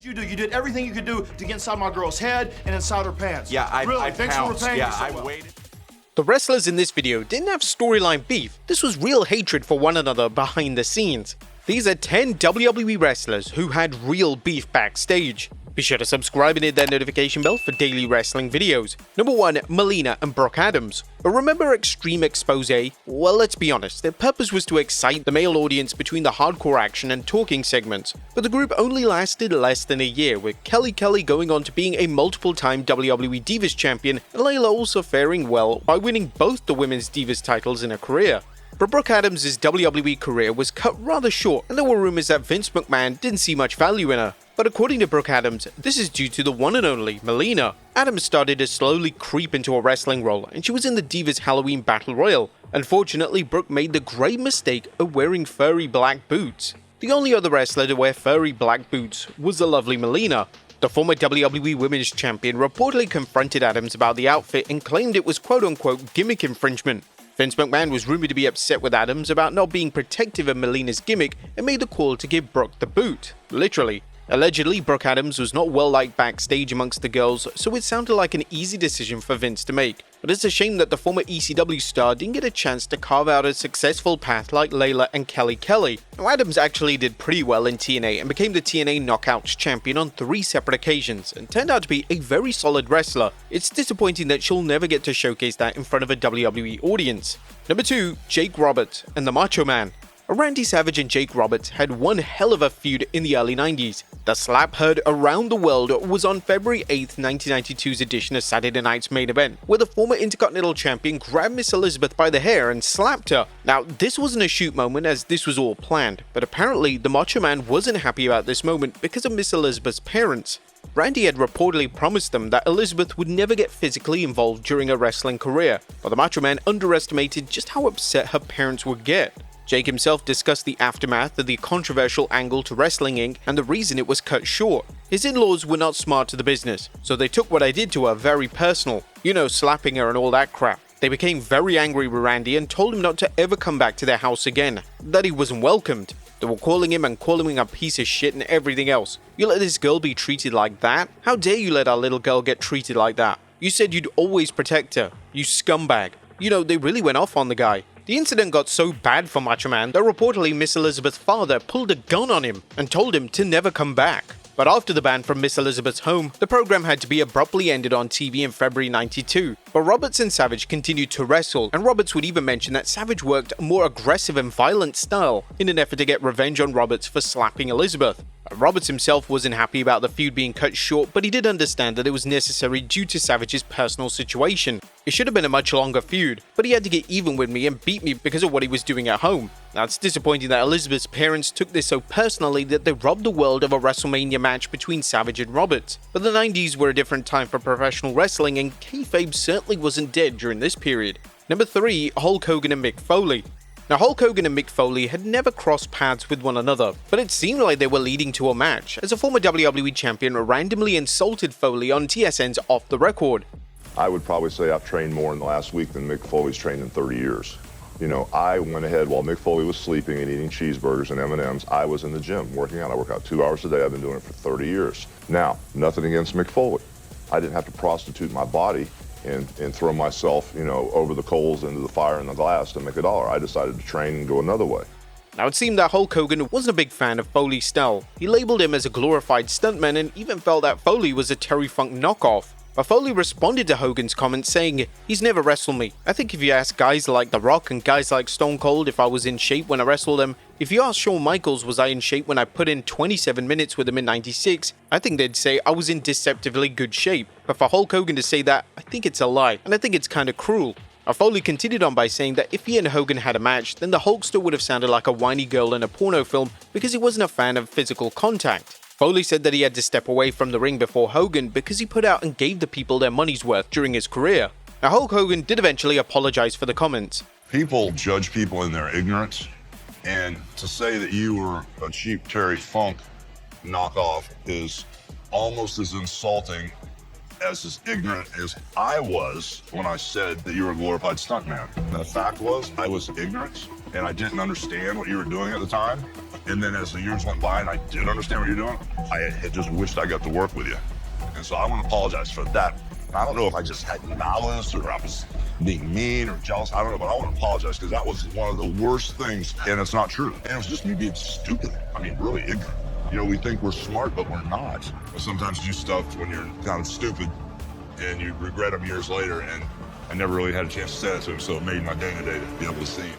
You did everything you could do to get inside my girl's head and inside her pants. Yeah, I thanks for pounced. repaying Yeah, me so I well. waited. The wrestlers in this video didn't have storyline beef, this was real hatred for one another behind the scenes. These are 10 WWE wrestlers who had real beef backstage. Be sure to subscribe and hit that notification bell for daily wrestling videos. Number 1, Molina and Brock Adams. But remember Extreme Expose? Well, let's be honest, their purpose was to excite the male audience between the hardcore action and talking segments. But the group only lasted less than a year, with Kelly going on to being a multiple-time WWE Divas champion, and Layla also faring well by winning both the Women's Divas titles in her career. But Brock Adams' WWE career was cut rather short, and there were rumors that Vince McMahon didn't see much value in her. But according to Brock Adams, this is due to the one and only Molina. Adams started to slowly creep into a wrestling role, and she was in the Divas Halloween Battle Royal. Unfortunately, Brooke made the grave mistake of wearing furry black boots. The only other wrestler to wear furry black boots was the lovely Molina. The former WWE Women's Champion reportedly confronted Adams about the outfit and claimed it was quote-unquote gimmick infringement. Vince McMahon was rumored to be upset with Adams about not being protective of Molina's gimmick and made the call to give Brooke the boot. Literally. Allegedly, Brock Adams was not well liked backstage amongst the girls, so it sounded like an easy decision for Vince to make. But it's a shame that the former ECW star didn't get a chance to carve out a successful path like Layla and Kelly. Now, Adams actually did pretty well in TNA and became the TNA Knockouts champion on 3 separate occasions and turned out to be a very solid wrestler. It's disappointing that she'll never get to showcase that in front of a WWE audience. Number 2, Jake Roberts and the Macho Man. Randy Savage and Jake Roberts had one hell of a feud in the early 90s. The slap heard around the world was on February 8th, 1992's edition of Saturday Night's Main Event, where the former Intercontinental Champion grabbed Miss Elizabeth by the hair and slapped her. Now, this wasn't a shoot moment as this was all planned, but apparently the Macho Man wasn't happy about this moment because of Miss Elizabeth's parents. Randy had reportedly promised them that Elizabeth would never get physically involved during her wrestling career, but the Macho Man underestimated just how upset her parents would get. Jake himself discussed the aftermath of the controversial angle to Wrestling Inc. and the reason it was cut short. His in-laws were not smart to the business, so they took what I did to her very personal. You know, slapping her and all that crap. They became very angry with Randy and told him not to ever come back to their house again, that he wasn't welcomed. They were calling him a piece of shit and everything else. You let this girl be treated like that? How dare you let our little girl get treated like that? You said you'd always protect her, you scumbag. You know, they really went off on the guy. The incident got so bad for Macho Man that reportedly Miss Elizabeth's father pulled a gun on him and told him to never come back. But after the ban from Miss Elizabeth's home, the program had to be abruptly ended on TV in February 92. But Roberts and Savage continued to wrestle, and Roberts would even mention that Savage worked a more aggressive and violent style in an effort to get revenge on Roberts for slapping Elizabeth. Roberts himself wasn't happy about the feud being cut short, but he did understand that it was necessary due to Savage's personal situation. It should have been a much longer feud, but he had to get even with me and beat me because of what he was doing at home. Now, it's disappointing that Elizabeth's parents took this so personally that they robbed the world of a WrestleMania match between Savage and Roberts. But the 90s were a different time for professional wrestling, and kayfabe certainly wasn't dead during this period. Number 3, Hulk Hogan and Mick Foley. Now, Hulk Hogan and Mick Foley had never crossed paths with one another, but it seemed like they were leading to a match, as a former WWE champion randomly insulted Foley on TSN's Off the Record. I would probably say I've trained more in the last week than Mick Foley's trained in 30 years. You know, I went ahead while Mick Foley was sleeping and eating cheeseburgers and M&Ms. I was in the gym working out. I work out 2 hours a day. I've been doing it for 30 years. Now, nothing against Mick Foley. I didn't have to prostitute my body and throw myself, you know, over the coals into the fire and the glass to make a dollar. I decided to train and go another way. Now, it seemed that Hulk Hogan wasn't a big fan of Foley's style. He labeled him as a glorified stuntman and even felt that Foley was a Terry Funk knockoff. But Foley responded to Hogan's comments saying, "He's never wrestled me. I think if you ask guys like The Rock and guys like Stone Cold if I was in shape when I wrestled them, if you ask Shawn Michaels was I in shape when I put in 27 minutes with him in 96, I think they'd say I was in deceptively good shape. But for Hulk Hogan to say that, I think it's a lie, and I think it's kind of cruel." Foley continued on by saying that if he and Hogan had a match, then the Hulkster would have sounded like a whiny girl in a porno film because he wasn't a fan of physical contact. Foley said that he had to step away from the ring before Hogan because he put out and gave the people their money's worth during his career. Now, Hulk Hogan did eventually apologize for the comments. People judge people in their ignorance, and to say that you were a cheap Terry Funk knockoff is almost as insulting as ignorant as I was when I said that you were a glorified stuntman. The fact was, I was ignorant, and I didn't understand what you were doing at the time. And then as the years went by and I did understand what you're doing, I had just wished I got to work with you. And so I want to apologize for that. I don't know if I just had malice or I was being mean or jealous. I don't know, but I want to apologize because that was one of the worst things, and it's not true. And it was just me being stupid. I mean, really ignorant. You know, we think we're smart, but we're not. I sometimes do stuff when you're kind of stupid and you regret them years later, and I never really had a chance to say it to him, so it made my day-to-day to be able to see him.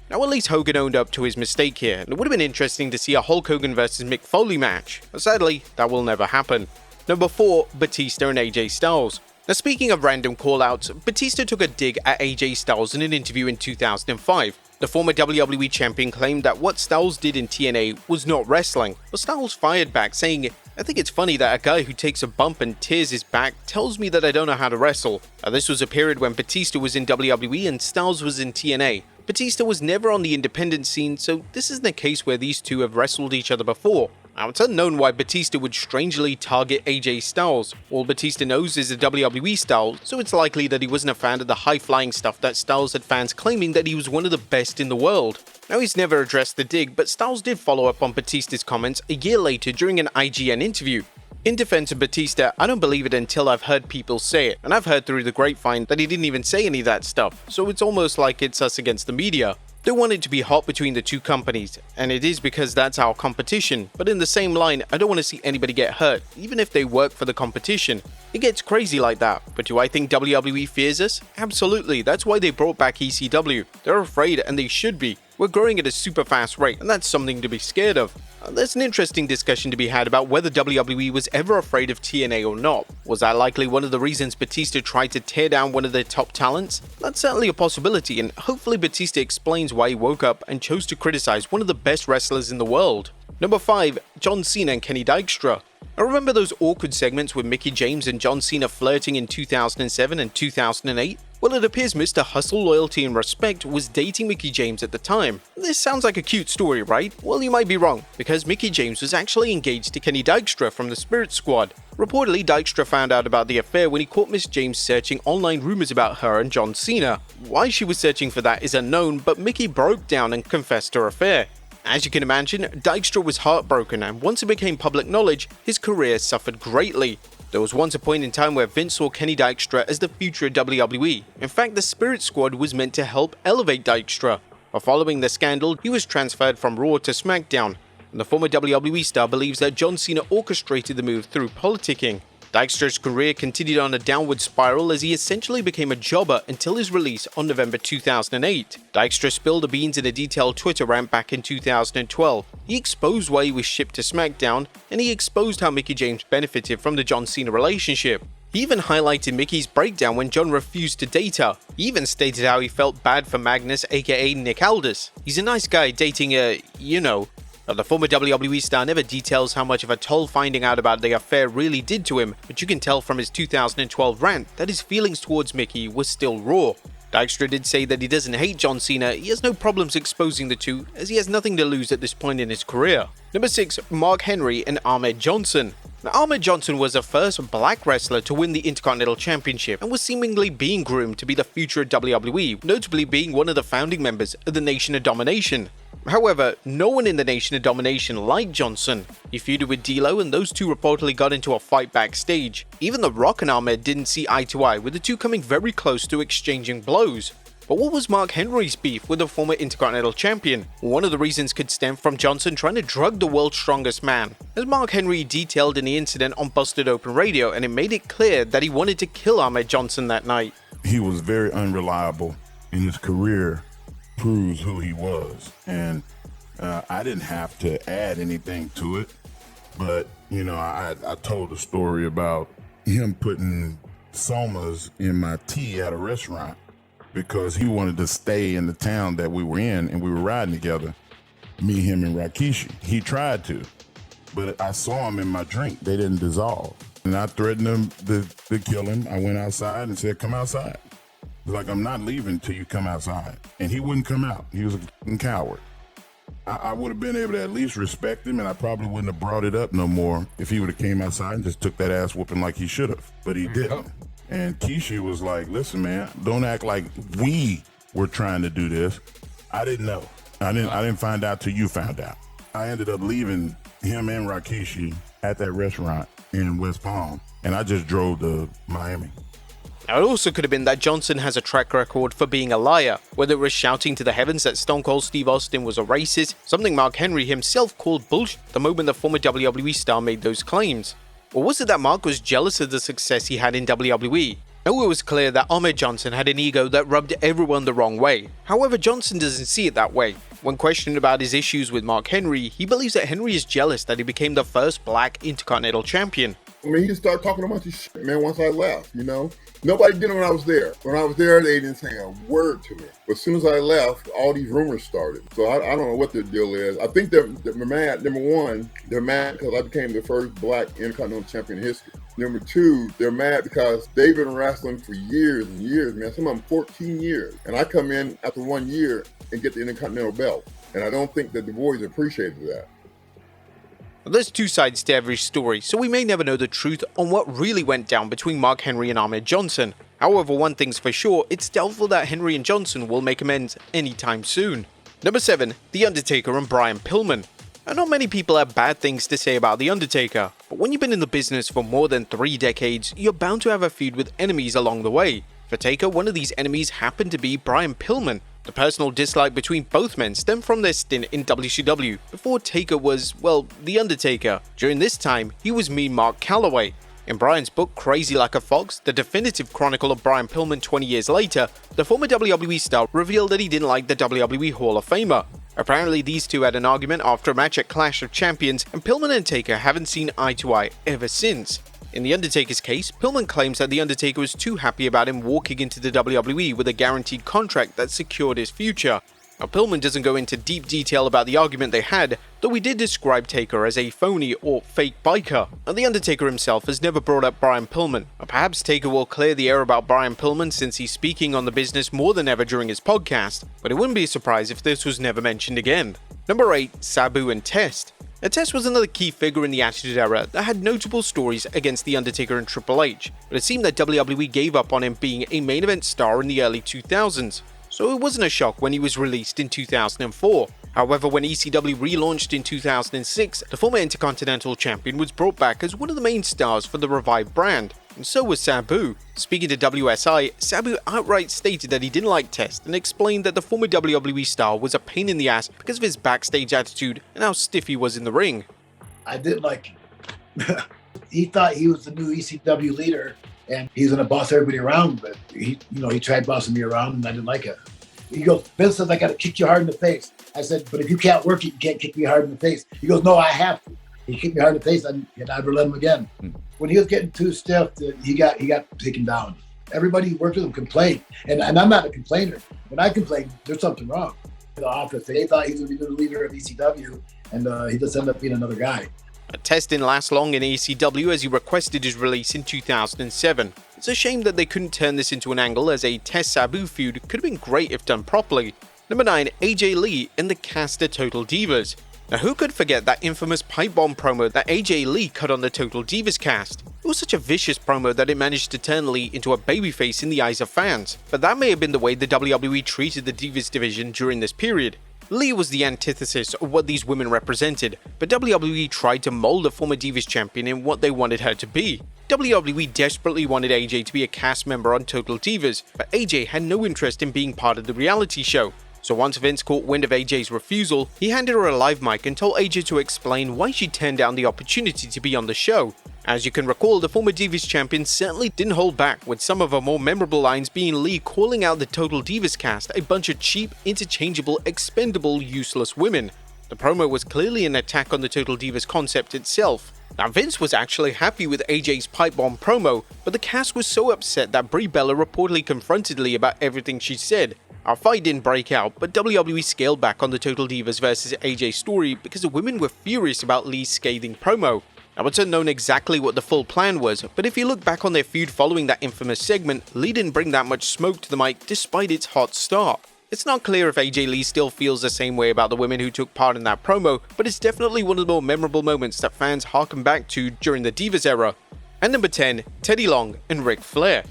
Now, at least Hogan owned up to his mistake here, and it would have been interesting to see a Hulk Hogan vs Mick Foley match, but sadly, that will never happen. Number 4, Batista and AJ Styles. Now, speaking of random call-outs, Batista took a dig at AJ Styles in an interview in 2005. The former WWE champion claimed that what Styles did in TNA was not wrestling, but Styles fired back saying, "I think it's funny that a guy who takes a bump and tears his back tells me that I don't know how to wrestle." Now, this was a period when Batista was in WWE and Styles was in TNA. Batista was never on the independent scene, so this isn't a case where these two have wrestled each other before. Now, it's unknown why Batista would strangely target AJ Styles. All Batista knows is the WWE style, so it's likely that he wasn't a fan of the high-flying stuff that Styles had fans claiming that he was one of the best in the world. Now, he's never addressed the dig, but Styles did follow up on Batista's comments a year later during an IGN interview. In defense of Batista, I don't believe it until I've heard people say it, and I've heard through the grapevine that he didn't even say any of that stuff, so it's almost like it's us against the media. They want it to be hot between the two companies, and it is because that's our competition, but in the same line, I don't want to see anybody get hurt, even if they work for the competition. It gets crazy like that, but do I think WWE fears us? Absolutely, that's why they brought back ECW. They're afraid, and they should be. We're growing at a super fast rate, and that's something to be scared of. There's an interesting discussion to be had about whether WWE was ever afraid of TNA or not. Was that likely one of the reasons Batista tried to tear down one of their top talents? That's certainly a possibility, and hopefully Batista explains why he woke up and chose to criticize one of the best wrestlers in the world. Number 5, John Cena and Kenny Dystra. I remember those awkward segments with Mickie James and John Cena flirting in 2007 and 2008? Well, it appears Mr. Hustle, Loyalty and Respect was dating Mickie James at the time. This sounds like a cute story, right? Well, you might be wrong, because Mickie James was actually engaged to Kenny Dystra from the Spirit Squad. Reportedly, Dystra found out about the affair when he caught Miss James searching online rumors about her and John Cena. Why she was searching for that is unknown, but Mickie broke down and confessed her affair. As you can imagine, Dystra was heartbroken, and once it became public knowledge, his career suffered greatly. There was once a point in time where Vince saw Kenny Dystra as the future of WWE. In fact, the Spirit Squad was meant to help elevate Dystra. But following the scandal, he was transferred from Raw to SmackDown, and the former WWE star believes that John Cena orchestrated the move through politicking. Dystra's career continued on a downward spiral as he essentially became a jobber until his release on November 2008. Dystra spilled the beans in a detailed Twitter rant back in 2012. He exposed why he was shipped to SmackDown, and he exposed how Mickie James benefited from the John Cena relationship. He even highlighted Mickey's breakdown when John refused to date her. He even stated how he felt bad for Magnus, aka Nick Aldis. He's a nice guy dating the former WWE star never details how much of a toll finding out about the affair really did to him, but you can tell from his 2012 rant that his feelings towards Mickie was still raw. Dystra did say that he doesn't hate John Cena, he has no problems exposing the two, as he has nothing to lose at this point in his career. Number 6, Mark Henry and Ahmed Johnson. Now, Ahmed Johnson was the first black wrestler to win the Intercontinental Championship and was seemingly being groomed to be the future of WWE, notably being one of the founding members of the Nation of Domination. However, no one in the Nation of Domination liked Johnson. He feuded with D'Lo, and those two reportedly got into a fight backstage. Even The Rock and Ahmed didn't see eye to eye, with the two coming very close to exchanging blows. But what was Mark Henry's beef with the former Intercontinental Champion? One of the reasons could stem from Johnson trying to drug the world's strongest man. As Mark Henry detailed in the incident on Busted Open Radio, and it made it clear that he wanted to kill Ahmed Johnson that night. He was very unreliable in his career. Proves who he was, and I didn't have to add anything to it, but I told a story about him putting somas in my tea at a restaurant because he wanted to stay in the town that we were in, and we were riding together, me, him, and Rikishi. He tried to, but I saw him in my drink. They didn't dissolve, and I threatened him to kill him. I went outside and said, "Come outside." Like, I'm not leaving till you come outside. And he wouldn't come out. He was a f***ing coward. I would have been able to at least respect him, and I probably wouldn't have brought it up no more if he would have came outside and just took that ass whooping like he should have. But he didn't. And Keisha was like, "Listen, man, don't act like we were trying to do this. I didn't know. I didn't find out till you found out. I ended up leaving him and Rikishi at that restaurant in West Palm, and I just drove to Miami. Now, it also could have been that Johnson has a track record for being a liar, whether it was shouting to the heavens that Stone Cold Steve Austin was a racist, something Mark Henry himself called bullshit the moment the former WWE star made those claims. Or was it that Mark was jealous of the success he had in WWE? Now, it was clear that Ahmed Johnson had an ego that rubbed everyone the wrong way. However, Johnson doesn't see it that way. When questioned about his issues with Mark Henry, he believes that Henry is jealous that he became the first black Intercontinental Champion. I mean, he just started talking a bunch of shit, man, once I left, you know? Nobody did it when I was there. When I was there, they didn't say a word to me. But as soon as I left, all these rumors started. So I don't know what the deal is. I think they're mad. Number one, they're mad because I became the first black Intercontinental Champion in history. Number two, they're mad because they've been wrestling for years and years, man. Some of them 14 years. And I come in after 1 year and get the Intercontinental belt. And I don't think that the boys appreciated that. There's two sides to every story, so we may never know the truth on what really went down between Mark Henry and Ahmed Johnson. However, one thing's for sure, it's doubtful that Henry and Johnson will make amends anytime soon. Number 7. The Undertaker and Brian Pillman. Now, not many people have bad things to say about The Undertaker, but when you've been in the business for more than 3 decades, you're bound to have a feud with enemies along the way. For Taker, one of these enemies happened to be Brian Pillman. The personal dislike between both men stemmed from their stint in WCW before Taker was, well, The Undertaker. During this time, he was Mean Mark Calloway. In Brian's book, Crazy Like a Fox, the definitive chronicle of Brian Pillman 20 years later, the former WWE star revealed that he didn't like the WWE Hall of Famer. Apparently, these two had an argument after a match at Clash of Champions, and Pillman and Taker haven't seen eye to eye ever since. In The Undertaker's case, Pilman claims that The Undertaker was too happy about him walking into the WWE with a guaranteed contract that secured his future. Now, Pilman doesn't go into deep detail about the argument they had, though he did describe Taker as a phony or fake biker. Now, The Undertaker himself has never brought up Brian Pillman. Perhaps Taker will clear the air about Brian Pillman since he's speaking on the business more than ever during his podcast, but it wouldn't be a surprise if this was never mentioned again. Number 8. Sabu and Test. Now, Test was another key figure in the Attitude Era that had notable stories against The Undertaker and Triple H, but it seemed that WWE gave up on him being a main event star in the early 2000s, so it wasn't a shock when he was released in 2004. However, when ECW relaunched in 2006, the former Intercontinental Champion was brought back as one of the main stars for the revived brand, and so was Sabu. Speaking to WSI, Sabu outright stated that he didn't like Test and explained that the former WWE star was a pain in the ass because of his backstage attitude and how stiff he was in the ring. I didn't like him. He thought he was the new ECW leader and he's gonna boss everybody around, but he tried bossing me around and I didn't like it. He goes, Vince says I gotta kick you hard in the face. I said, but if you can't work it, you can't kick me hard in the face. He goes, no, I have to. He kicked me hard in the face and I never let him again. When he was getting too stiff, he got taken down. Everybody who worked with him complained, and I'm not a complainer. When I complain, there's something wrong. In the office, they thought he was going to be the leader of ECW, and he just ended up being another guy. Test didn't last long in ECW as he requested his release in 2007. It's a shame that they couldn't turn this into an angle, as a Test Sabu feud could have been great if done properly. Number 9. AJ Lee and the cast of Total Divas. Now, who could forget that infamous pipe bomb promo that AJ Lee cut on the Total Divas cast? It was such a vicious promo that it managed to turn Lee into a babyface in the eyes of fans, but that may have been the way the WWE treated the Divas division during this period. Lee was the antithesis of what these women represented, but WWE tried to mold the former Divas champion in what they wanted her to be. WWE desperately wanted AJ to be a cast member on Total Divas, but AJ had no interest in being part of the reality show. So once Vince caught wind of AJ's refusal, he handed her a live mic and told AJ to explain why she turned down the opportunity to be on the show. As you can recall, the former Divas champion certainly didn't hold back, with some of her more memorable lines being Lee calling out the Total Divas cast a bunch of cheap, interchangeable, expendable, useless women. The promo was clearly an attack on the Total Divas concept itself. Now, Vince was actually happy with AJ's pipe bomb promo, but the cast was so upset that Brie Bella reportedly confronted Lee about everything she said. Our fight didn't break out, but WWE scaled back on the Total Divas vs AJ story because the women were furious about Lee's scathing promo. Now, it's unknown exactly what the full plan was, but if you look back on their feud following that infamous segment, Lee didn't bring that much smoke to the mic despite its hot start. It's not clear if AJ Lee still feels the same way about the women who took part in that promo, but it's definitely one of the more memorable moments that fans harken back to during the Divas era. And number 10, Teddy Long and Ric Flair.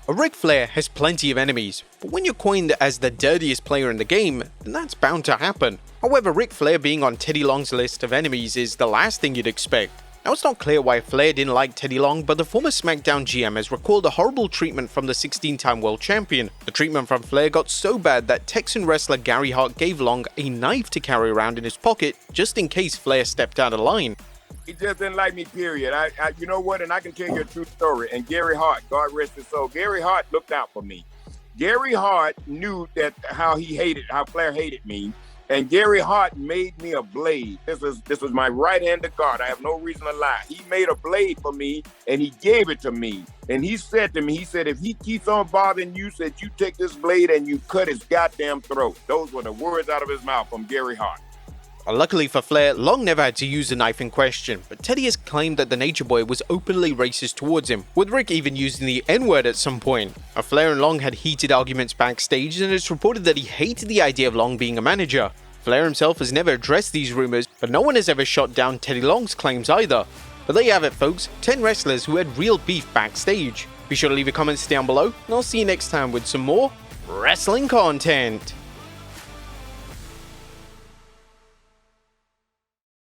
Ric Flair has plenty of enemies, but when you're coined as the dirtiest player in the game, then that's bound to happen. However, Ric Flair being on Teddy Long's list of enemies is the last thing you'd expect. Now, it's not clear why Flair didn't like Teddy Long, but the former SmackDown GM has recalled a horrible treatment from the 16-time world champion. The treatment from Flair got so bad that Texan wrestler Gary Hart gave Long a knife to carry around in his pocket just in case Flair stepped out of line. He just didn't like me, period. You know what? And I can tell you a true story. And Gary Hart, God rest his soul, Gary Hart looked out for me. Gary Hart knew that how Flair hated me. And Gary Hart made me a blade. This was my right-handed guard. I have no reason to lie. He made a blade for me, and he gave it to me. And he said to me, he said, if he keeps on bothering you, said, you take this blade and you cut his goddamn throat. Those were the words out of his mouth from Gary Hart. Luckily for Flair, Long never had to use the knife in question, but Teddy has claimed that the Nature Boy was openly racist towards him, with Rick even using the N-word at some point. Flair and Long had heated arguments backstage, and it's reported that he hated the idea of Long being a manager. Flair himself has never addressed these rumors, but no one has ever shot down Teddy Long's claims either. But there you have it, folks, 10 wrestlers who had real beef backstage. Be sure to leave your comments down below, and I'll see you next time with some more wrestling content.